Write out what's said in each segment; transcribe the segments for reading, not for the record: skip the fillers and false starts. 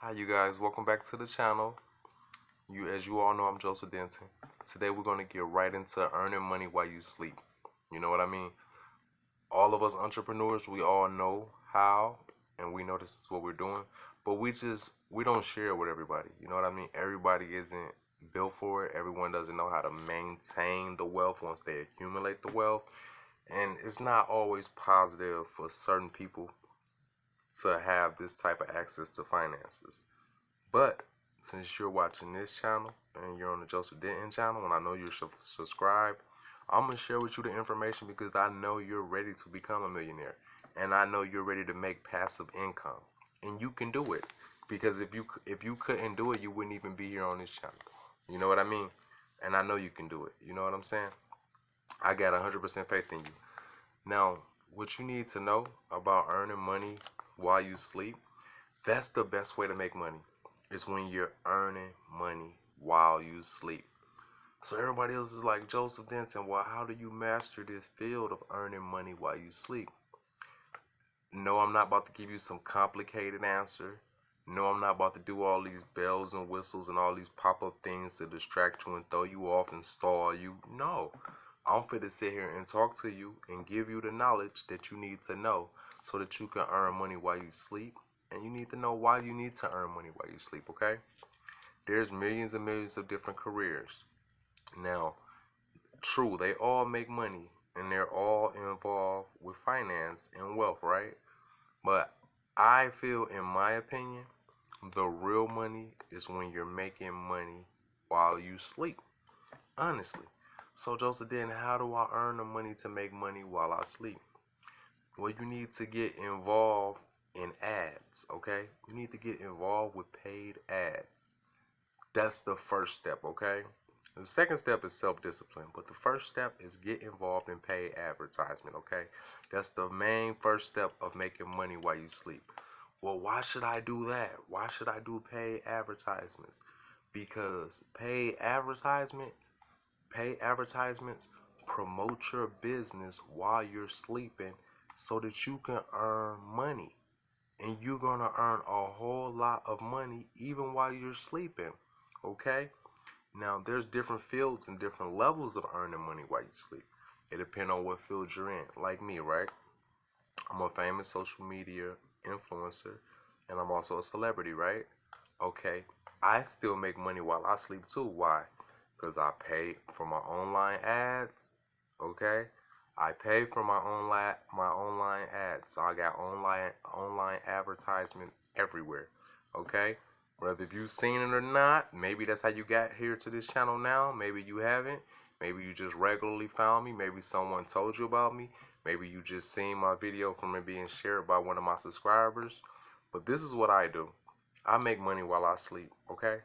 Hi you guys, welcome back to the channel. As you all know, I'm Joseph Denton. Today we're going to get right into earning money while you sleep. You know what I mean? All of us entrepreneurs, we all know how, and we know this is what we're doing, but we don't share it with everybody. You know what I mean? Everybody isn't built for it. Everyone doesn't know how to maintain the wealth once they accumulate the wealth, and it's not always positive for certain people to have this type of access to finances. But since you're watching this channel and you're on the Joseph Denton channel, and I know you're subscribed, I'm going to share with you the information because I know you're ready to become a millionaire. And I know you're ready to make passive income. And you can do it. Because if you couldn't do it, you wouldn't even be here on this channel. You know what I mean? And I know you can do it. You know what I'm saying? I got 100% faith in you. Now, what you need to know about earning money while you sleep, that's the best way to make money. It's when you're earning money while you sleep. So everybody else is like, Joseph Denton, well, how do you master this field of earning money while you sleep? No, I'm not about to give you some complicated answer. No, I'm not about to do all these bells and whistles and all these pop-up things to distract you and throw you off and stall you. No, I'm fit to sit here and talk to you and give you the knowledge that you need to know so that you can earn money while you sleep. And you need to know why you need to earn money while you sleep, okay? There's millions and millions of different careers. Now, true, they all make money and they're all involved with finance and wealth, right? But I feel, in my opinion, the real money is when you're making money while you sleep. Honestly. So, Joseph, then how do I earn the money to make money while I sleep? Well, you need to get involved in ads, okay? You need to get involved with paid ads. That's the first step, okay? The second step is self-discipline, but the first step is get involved in paid advertisement, okay? That's the main first step of making money while you sleep. Well, why should I do that? Why should I do paid advertisements? Because paid advertisements promote your business while you're sleeping so that you can earn money. And you're going to earn a whole lot of money even while you're sleeping, okay? Now, there's different fields and different levels of earning money while you sleep. It depends on what field you're in. Like me, right? I'm a famous social media influencer, and I'm also a celebrity, right? Okay, I still make money while I sleep too. Why? Because I pay for my online ads, okay? I pay for my online ads. So I got online advertisement everywhere, okay? Whether you've seen it or not, maybe that's how you got here to this channel now. Maybe you haven't. Maybe you just regularly found me. Maybe someone told you about me. Maybe you just seen my video from it being shared by one of my subscribers. But this is what I do. I make money while I sleep, okay?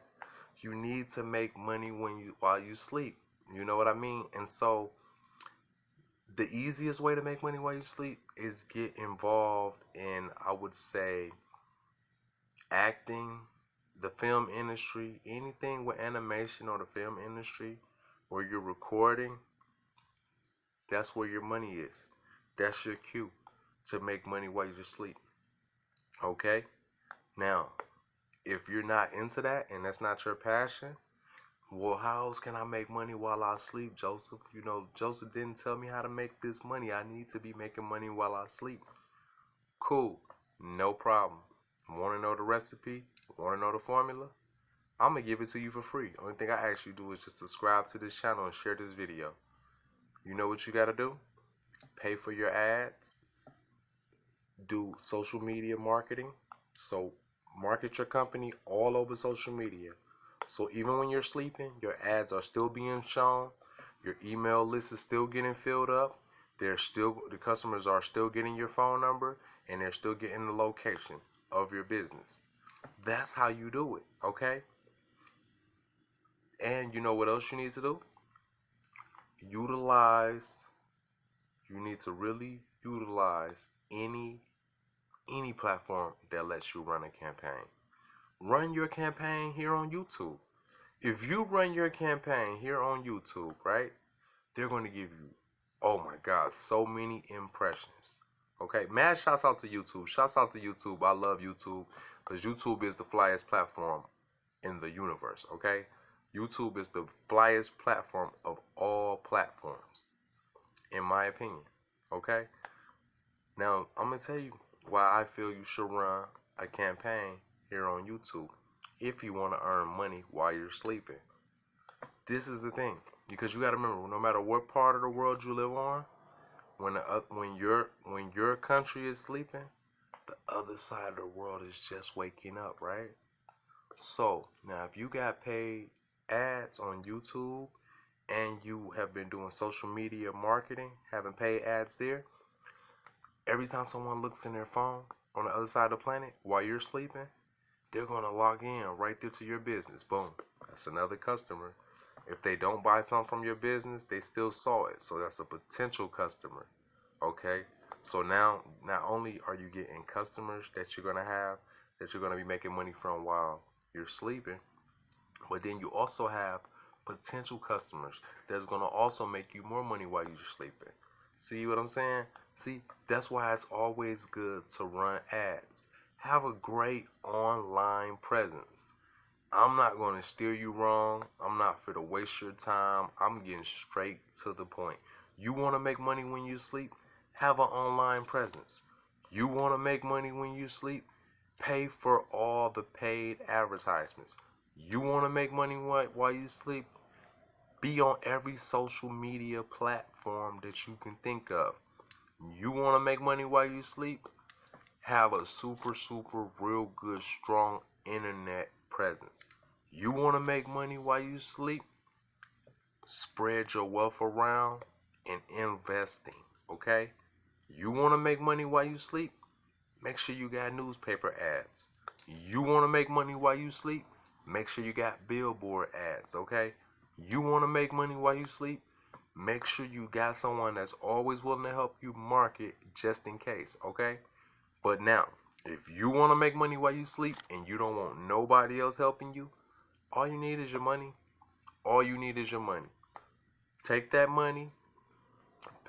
You need to make money while you sleep. You know what I mean? And so the easiest way to make money while you sleep is get involved in, I would say, acting, the film industry, anything with animation or the film industry where you're recording. That's where your money is. That's your cue to make money while you sleep. Okay? Now, if you're not into that and that's not your passion, well, how else can I make money while I sleep, Joseph? You know, Joseph didn't tell me how to make this money. I need to be making money while I sleep. Cool. No problem. Want to know the recipe? Want to know the formula? I'm going to give it to you for free. Only thing I ask you to do is just subscribe to this channel and share this video. You know what you got to do? Pay for your ads. Do social media marketing. So market your company all over social media. So even when you're sleeping, your ads are still being shown. Your email list is still getting filled up. The customers are still getting your phone number, and they're still getting the location of your business. That's how you do it, okay? And you know what else you need to do? You need to really utilize any platform that lets you run a campaign. Run your campaign here on YouTube. If you run your campaign here on YouTube, right, they're going to give you, oh my God, so many impressions. Okay, mad shouts out to YouTube. Shouts out to YouTube. I love YouTube. because YouTube is the flyest platform in the universe, okay? YouTube is the flyest platform of all platforms, in my opinion, okay? Now, I'm going to tell you why I feel you should run a campaign here on YouTube if you want to earn money while you're sleeping. This is the thing, because you got to remember, no matter what part of the world you live on, when your country is sleeping, the other side of the world is just waking up, right? So, now if you got paid ads on YouTube and you have been doing social media marketing, having paid ads there, every time someone looks in their phone on the other side of the planet while you're sleeping, they're going to log in right there to your business. Boom. That's another customer. If they don't buy something from your business, they still saw it. So that's a potential customer. Okay? So now, not only are you getting customers that you're going to have, that you're going to be making money from while you're sleeping, but then you also have potential customers that's going to also make you more money while you're sleeping. See what I'm saying? See, that's why it's always good to run ads. Have a great online presence. I'm not going to steer you wrong. I'm not for to waste your time. I'm getting straight to the point. You want to make money when you sleep? Have an online presence. You want to make money when you sleep? Pay for all the paid advertisements. You want to make money while you sleep? Be on every social media platform that you can think of. You want to make money while you sleep? Have a super, real good, strong internet presence. You want to make money while you sleep? Spread your wealth around and investing, okay? You want to make money while you sleep? Make sure you got newspaper ads. You want to make money while you sleep? Make sure you got billboard ads, okay? You want to make money while you sleep? Make sure you got someone that's always willing to help you market just in case, okay? But now, if you want to make money while you sleep and you don't want nobody else helping you, all you need is your money. All you need is your money. Take that money,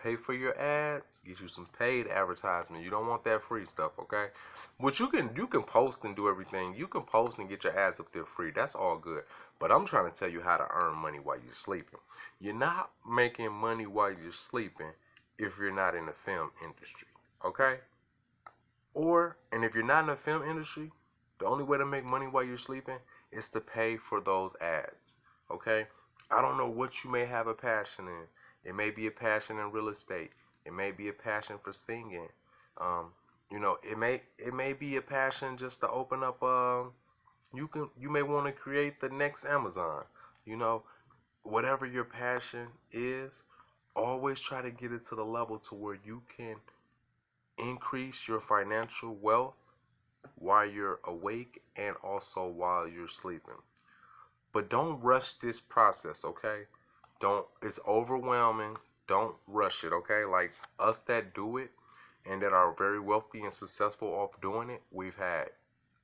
pay for your ads, get you some paid advertisement. You don't want that free stuff, okay? Which you can post and do everything. You can post and get your ads up there free. That's all good. But I'm trying to tell you how to earn money while you're sleeping. You're not making money while you're sleeping if you're not in the film industry, okay? And if you're not in the film industry, the only way to make money while you're sleeping is to pay for those ads, okay? I don't know what you may have a passion in. It may be a passion in real estate. It may be a passion for singing. It may be a passion just to open up. You may want to create the next Amazon. Whatever your passion is, always try to get it to the level to where you can increase your financial wealth while you're awake and also while you're sleeping. But don't rush this process, okay? It's overwhelming. Don't rush it, okay? Like us that do it and that are very wealthy and successful off doing it, we've had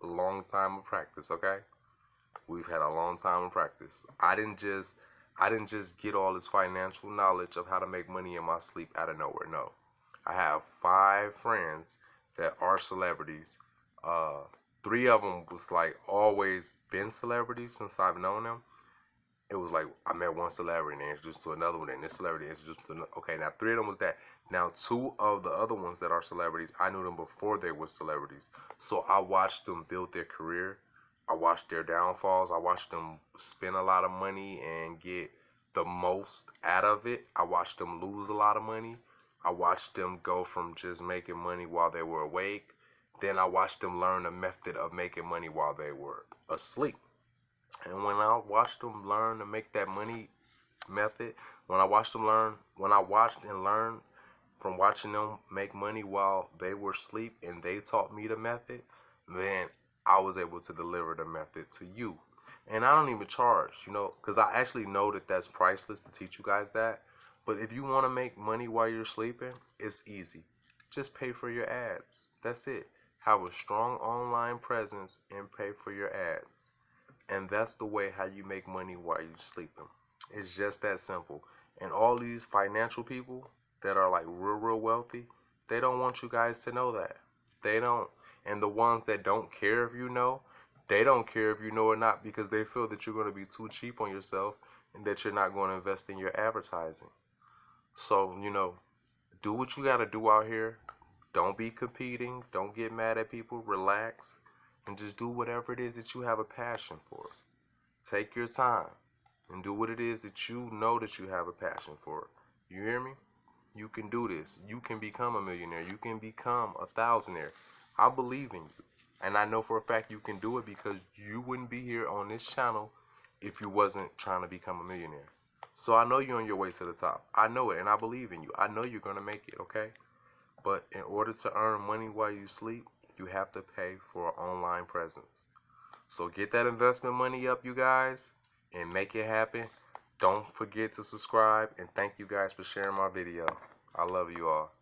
a long time of practice, okay? We've had a long time of practice. I didn't just get all this financial knowledge of how to make money in my sleep out of nowhere. No. I have 5 friends that are celebrities. 3 of them was like always been celebrities since I've known them. It was like I met one celebrity and they introduced to another one, and this celebrity introduced to another. Okay, now 3 of them was that. Now 2 of the other ones that are celebrities, I knew them before they were celebrities. So I watched them build their career. I watched their downfalls. I watched them spend a lot of money and get the most out of it. I watched them lose a lot of money. I watched them go from just making money while they were awake. Then I watched them learn the method of making money while they were asleep. And when I watched them learn to make that money method, when I watched and learned from watching them make money while they were asleep and they taught me the method, then I was able to deliver the method to you. And I don't even charge, because I actually know that that's priceless to teach you guys that. But if you want to make money while you're sleeping, it's easy. Just pay for your ads. That's it. Have a strong online presence and pay for your ads. And that's the way how you make money while you're sleeping. It's just that simple. And all these financial people that are like real wealthy, they don't want you guys to know that. They don't. And the ones that don't care if you know, they don't care if you know or not because they feel that you're going to be too cheap on yourself and that you're not going to invest in your advertising. So, do what you got to do out here. Don't be competing. Don't get mad at people. Relax. And just do whatever it is that you have a passion for. Take your time and do what it is that you know that you have a passion for. You hear me? You can do this. You can become a millionaire. You can become a thousandaire. I believe in you. And I know for a fact you can do it because you wouldn't be here on this channel if you wasn't trying to become a millionaire. So I know you're on your way to the top. I know it and I believe in you. I know you're going to make it, okay? But in order to earn money while you sleep, you have to pay for an online presence. So get that investment money up, you guys, and make it happen. Don't forget to subscribe, and thank you guys for sharing my video. I love you all.